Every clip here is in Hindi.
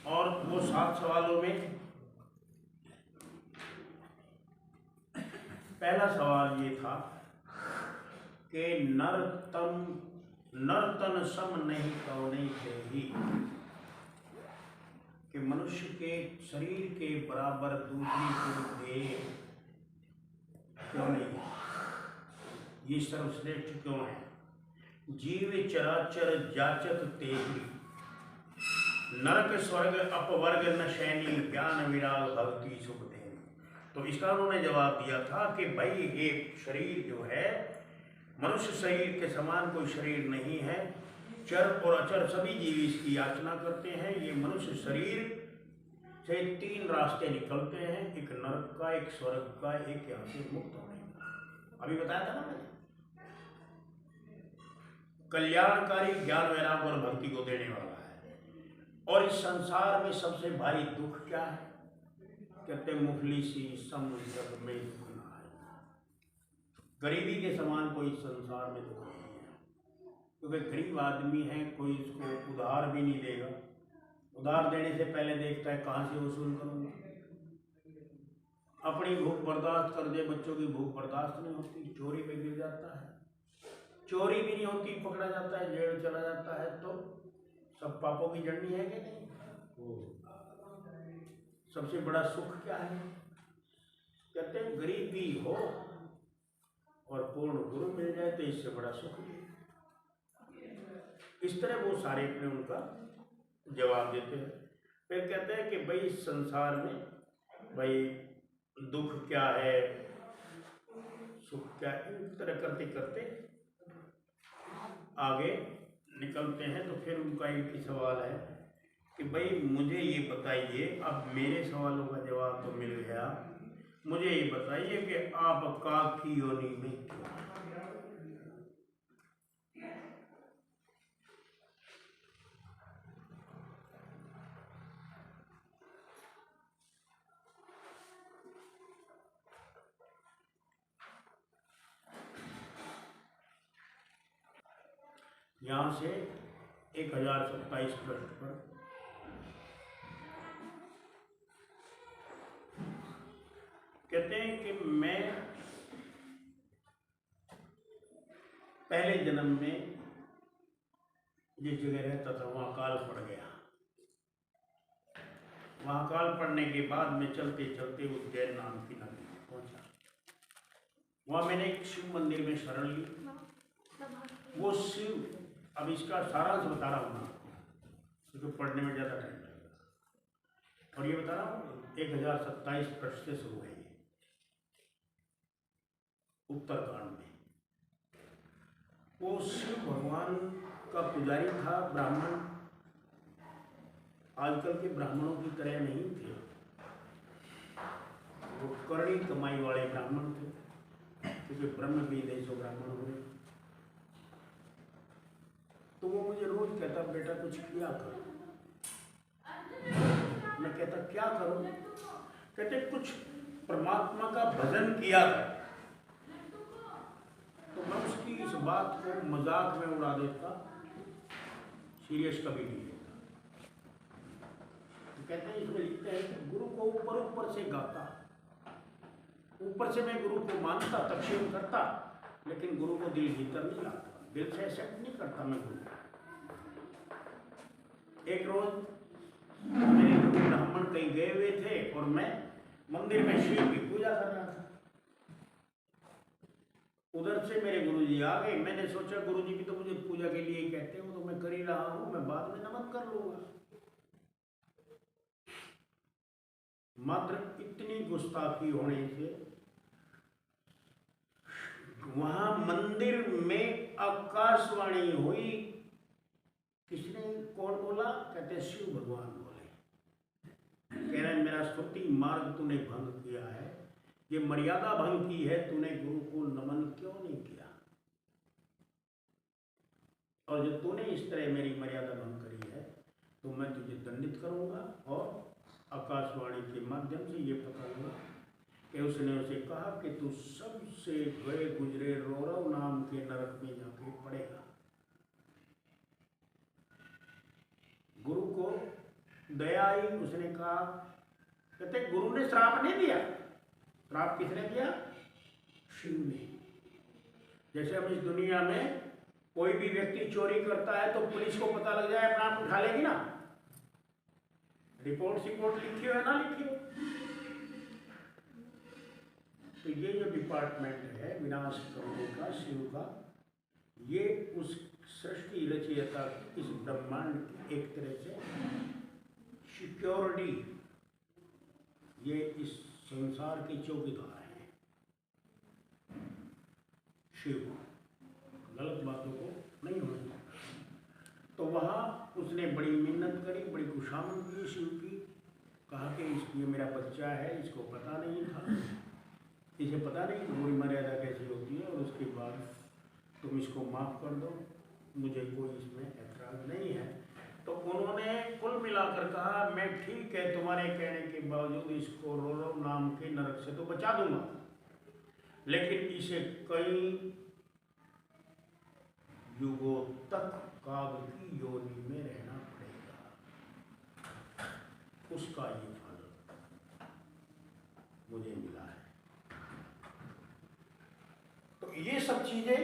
और वो 7 सवालों में पहला सवाल ये था कि नर्तन सम नहीं कौने थे ही, कि मनुष्य के शरीर के बराबर दूसरी कोई दे क्यों नहीं है, ये सर्वश्रेष्ठ क्यों है। जीव चराचर जाचक तेही, नरक स्वर्ग अपवर्ग न शैनी, ज्ञान विराग भक्ति सुख दे। तो इसका उन्होंने जवाब दिया था कि भाई ये शरीर जो है मनुष्य शरीर के समान कोई शरीर नहीं है। चर और अचर सभी जीव इसकी याचना करते हैं। ये मनुष्य शरीर से 3 रास्ते निकलते हैं, एक नरक का, एक स्वर्ग का, एक यहाँ से मुक्त होने का। अभी बताया था ना मैंने, कल्याणकारी, ज्ञान वैराग और भक्ति को देने वाला है। और इस संसार में सबसे भारी दुख क्या है? कहते मुफलिसी समुद्र में दुख ना है। गरीबी के समान कोई संसार में दुख नहीं है, क्योंकि गरीब आदमी है, कोई उसको उधार भी नहीं देगा। उधार देने से पहले देखता है कहाँ से वसूल करूँगा। अपनी भूख बर्दाश्त कर दे, बच्चों की भूख बर्दाश्त नहीं होती, चोरी पे गिर जाता है, चोरी भी नहीं होती, पकड़ा जाता है, जेल चला जाता है। तो सब पापों की जड़नी है कि नहीं? सबसे बड़ा सुख क्या है? कहते हैं गरीबी हो और पूर्ण गुरु मिल जाए तो इससे बड़ा सुख नहीं। इस तरह वो सारे में उनका जवाब देते हैं। फिर कहते हैं कि भाई इस संसार में भाई दुख क्या है, सुख क्या है, इस तरह करते करते आगे निकलते हैं। तो फिर उनका एक ही सवाल है कि भाई मुझे ये बताइए, अब मेरे सवालों का जवाब तो मिल गया, मुझे ये बताइए कि आप काग की योनि में क्यों? यहाँ से 1027 पृष्ठ पर कहते हैं कि मैं पहले जन्म में जिस जगह रहता था वहाँ काल पड़ गया। वहाँ काल पड़ने के बाद में चलते चलते उज्जैन नाम की नगरी में पहुँचा। वहाँ मैंने एक शिव मंदिर में शरण ली। वो शिव, अब इसका सारांश बता रहा हूँ मैं आपको, क्योंकि पढ़ने में ज़्यादा टाइम लगेगा। और ये बता रहा हूँ 1027 पृष्ठ से शुरू है ये उत्तरकांड में। वो शिव भगवान का पुजारी था, ब्राह्मण। आजकल के ब्राह्मणों की तरह नहीं थे, वो करनी कमाई वाले ब्राह्मण थे, क्योंकि ब्रह्म भी देशो ब्राह्मण हुए। तो वो मुझे रोज कहता बेटा कुछ किया करो। मैं कहता क्या करूं? कहते कुछ परमात्मा का भजन किया कर। तो मैं उसकी इस बात को मजाक में उड़ा देता, सीरियस कभी नहीं लेता। तो कहते हैं, इसमें लिखते हैं कि गुरु को ऊपर ऊपर से गाता, ऊपर से मैं गुरु को मानता, तक्षेप करता, लेकिन गुरु को दिल भीतर नहीं लाता, दिल से एक्सेप्ट नहीं करता मैं गुरु। एक रोज मेरे गुरु ब्राह्मण कहीं गए हुए थे और मैं मंदिर में शिव की पूजा कर रहा था। उधर से मेरे गुरुजी आ गए। मैंने सोचा गुरुजी भी तो मुझे पूजा के लिए ही कहते हो, तो मैं कर ही रहा हूं, मैं बाद में नमन कर लूंगा। मात्र इतनी गुस्ताखी होने से वहां मंदिर में आकाशवाणी हुई। किसने, कौन बोला? कहते शिव भगवान बोले, कह रहे मेरा स्तुति मार्ग तूने भंग किया है, ये मर्यादा भंग की है, तूने गुरु को नमन क्यों नहीं किया? और जब तूने इस तरह मेरी मर्यादा भंग करी है तो मैं तुझे दंडित करूंगा। और आकाशवाणी के माध्यम से ये पता लगा कि उसने उसे कहा कि तू सबसे गए गुजरे रौरव नाम के नरक में जाके पड़ेगा। गुरु को दया आई, उसने कहा, कहते गुरु ने श्राप नहीं दिया। श्राप किसने दिया? शिव ने। जैसे हम इस दुनिया में कोई भी व्यक्ति चोरी करता है तो पुलिस को पता लग जाए, अपना आप उठा लेगी ना, रिपोर्ट लिखी हो या ना लिखी हो। तो ये जो डिपार्टमेंट है विनाश करने का शिव का, ये उस सृष्टि रचयिता इस ब्रह्मांड की एक तरह से सिक्योरिटी, ये इस संसार के चौकीदार हैं शिव। गलत बातों को नहीं होना। तो वहाँ उसने बड़ी मिन्नत करी, बड़ी खुशामद की शिव की, कहा कि ये मेरा बच्चा है, इसको पता नहीं था, इसे पता नहीं कोई मर्यादा कैसी होती है, और उसके बाद तुम इसको माफ़ कर दो, मुझे कोई इसमें ऐतराज़ नहीं है। तो उन्होंने कुल मिलाकर कहा, मैं ठीक है तुम्हारे कहने के बावजूद इसको रोलो नाम के नरक से तो बचा दूंगा, लेकिन इसे कई युगों तक काग की योनि में रहना पड़ेगा। उसका ये फल मुझे मिला है। तो ये सब चीजें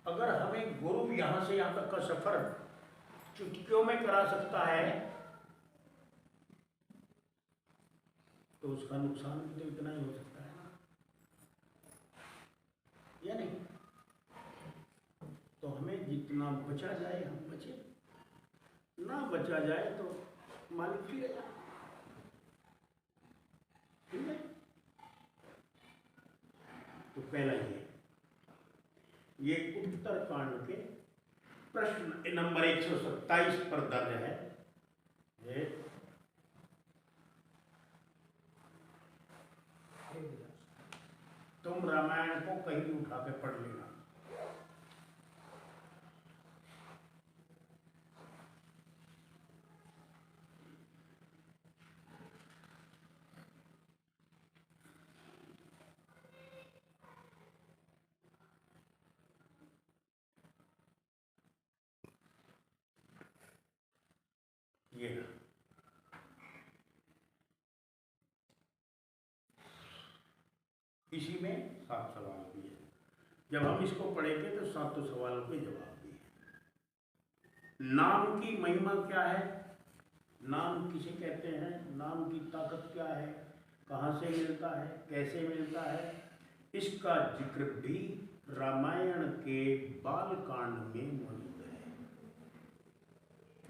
अगर हमें गुरु यहां से यहां तक का सफर चुटकियों में करा सकता है, तो उसका नुकसान भी तो इतना ही हो सकता है ना, या नहीं? तो हमें जितना बचा जाए हम बचे, ना बचा जाए तो मालिक की रजा। ठीक है? तो पहला ये उत्तर कांड के प्रश्न नंबर 127 पर दर्ज है। ये तुम रामायण को कहीं उठा के पढ़ लेना। ये इसी में 7 सवाल भी है। जब हम इसको पढ़ेंगे तो 7 सवालों के जवाब भी है। नाम की महिमा क्या है, नाम किसे कहते हैं, नाम की ताकत क्या है, कहाँ से मिलता है, कैसे मिलता है, इसका जिक्र भी रामायण के बाल कांड में मौजूद है।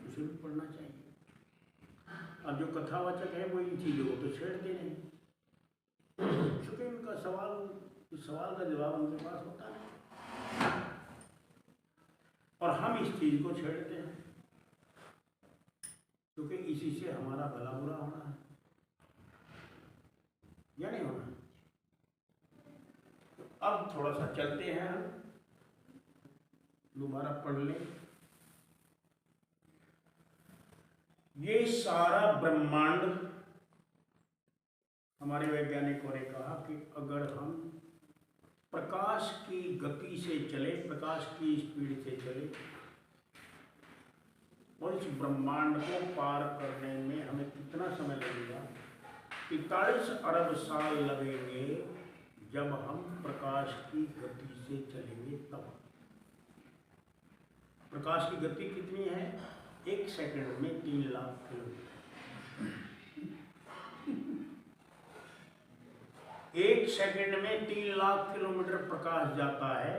उसे भी पढ़ना चाहिए। अब जो कथावाचक है वो इन चीज़ों को तो छेड़ते नहीं, चूंकि उनका इस सवाल का जवाब उनके पास होता नहीं, और हम इस चीज़ को छेड़ते हैं, क्योंकि इसी से हमारा भला बुरा होना है या नहीं होना। तो अब थोड़ा सा चलते हैं, हम दोबारा पढ़ लें। ये सारा ब्रह्मांड, हमारे वैज्ञानिकों ने कहा कि अगर हम प्रकाश की गति से चले, प्रकाश की स्पीड से चले, और इस ब्रह्मांड को पार करने में हमें कितना समय लगेगा? 45 अरब साल लगेंगे जब हम प्रकाश की गति से चलेंगे तब। प्रकाश की गति कितनी है? 1 सेकंड में 3 लाख किलोमीटर। 1 सेकंड में 3 लाख किलोमीटर प्रकाश जाता है।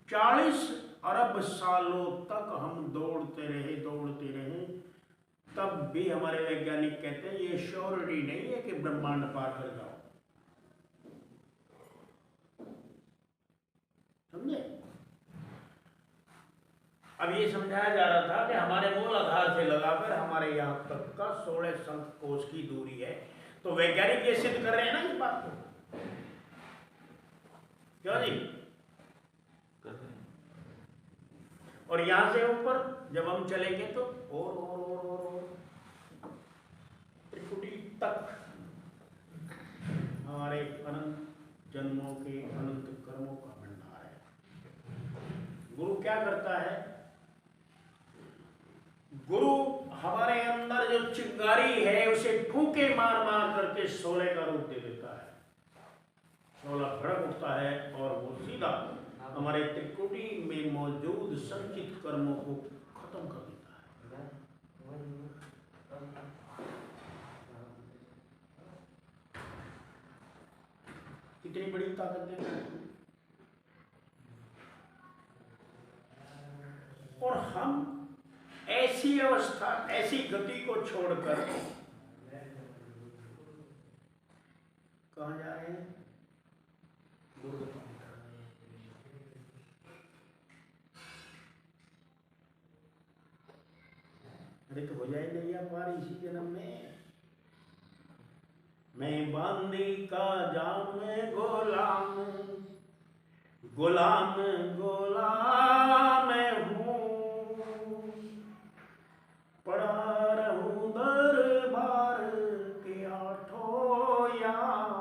40 अरब सालों तक हम दौड़ते रहे, तब भी हमारे वैज्ञानिक कहते हैं ये श्योरिटी नहीं है कि ब्रह्मांड पार कर जाओ। समझे? अब ये समझाया जा रहा था कि हमारे मूल आधार से लगाकर हमारे यहाँ तक का 16 संख्य कोश की दूरी है। तो वैज्ञानिक ये सिद्ध कर रहे हैं ना इस बात को, क्यों नहीं? और यहां से ऊपर जब हम चलेंगे तो और त्रिकुटी तक हमारे अनंत जन्मों के अनंत कर्मों का भंडार है। गुरु क्या करता है? गुरु हमारे अंदर जो चिंगारी है उसे फूके मार मार करके शोले का रूप दे देता है। शोला भड़क उठता है और वो सीधा हमारे त्रिकुटी में मौजूद संचित कर्मों को खत्म कर देता है। कितनी बड़ी ताकत देता है। और हम ऐसी अवस्था, ऐसी गति को छोड़कर कहाँ जा रहे हैं? अरे तो हो जाए नैया पार इसी जन्म में। मैं बांदी का जाम गुलाम, गुलाम गुलाम हूँ, पड़ा रहूं दरबार के आठों याम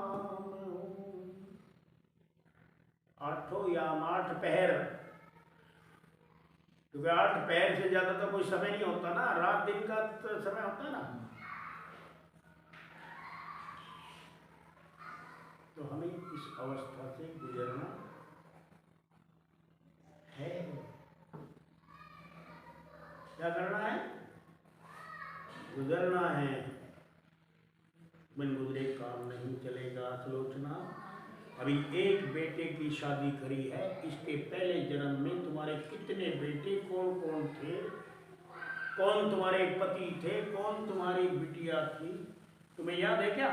हूँ। आठों याम, 8 पहर, क्योंकि 8 पहर से ज्यादा तो कोई समय नहीं होता ना, रात दिन का तो समय होता है ना। तो हमें इस अवस्था से गुजरना है। क्या करना है? गुजरना है। बिन गुजरे काम नहीं चलेगा। सुलोचना, अभी एक बेटे की शादी करी है, इसके पहले जन्म में तुम्हारे कितने बेटे, कौन कौन थे, कौन तुम्हारे पति थे, कौन तुम्हारी बिटिया थी, तुम्हें याद है क्या?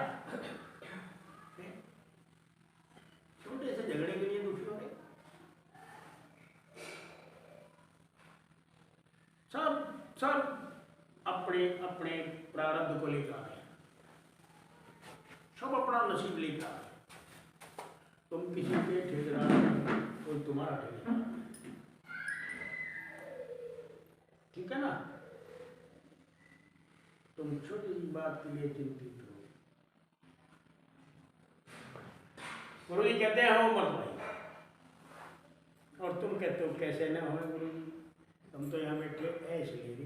छोटे से झगड़े के लिए दुखी हो रहे। सब अपने अपने प्रारब्ध को लेकर आए, सब अपना नसीब लेकर आए। तुम किसी के ठेकेदार नहीं, कोई तुम्हारा ठेकेदार, ठीक है ना? तुम छोटी सी बात के लिए चिंतित हो। गुरु जी कहते हैं हो मत भाई, और तुम कहते हो कैसे न हो गुरु जी, हम तो यहाँ बैठे ऐश ले रही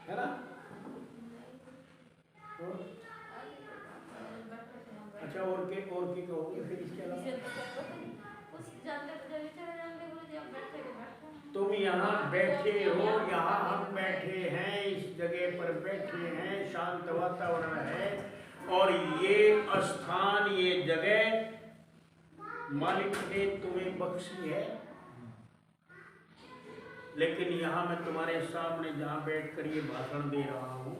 है ना। अच्छा, और के कहोगे फिर इसके अलावा? तुम यहाँ बैठे हो, यहाँ हम बैठे हैं, इस जगह पर बैठे हैं, शांत वातावरण है, और ये स्थान, ये जगह मालिक ने तुम्हें बख्शी है। लेकिन यहाँ मैं तुम्हारे सामने जहाँ बैठकर ये भाषण दे रहा हूँ,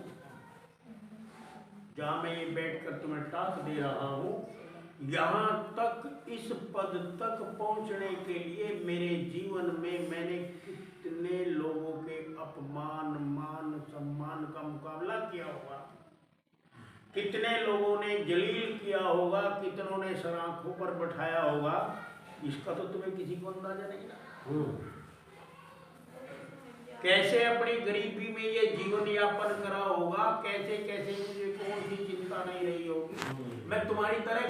जहाँ मैं ये बैठकर तुम्हें टास्क दे रहा हूँ, यहाँ तक, इस पद तक पहुँचने के लिए मेरे जीवन में मैंने कितने लोगों के अपमान, मान सम्मान का मुकाबला किया होगा, कितने लोगों ने जलील किया होगा, कितनों ने सर आंखों पर बैठाया होगा, इसका तो तुम्हें किसी को अंदाजा नहीं ना। कैसे अपनी गरीबी में ये जीवन यापन करा होगा, कैसे कैसे मुझे कौन सी चिंता नहीं रही होगी। मैं तुम्हारी तरह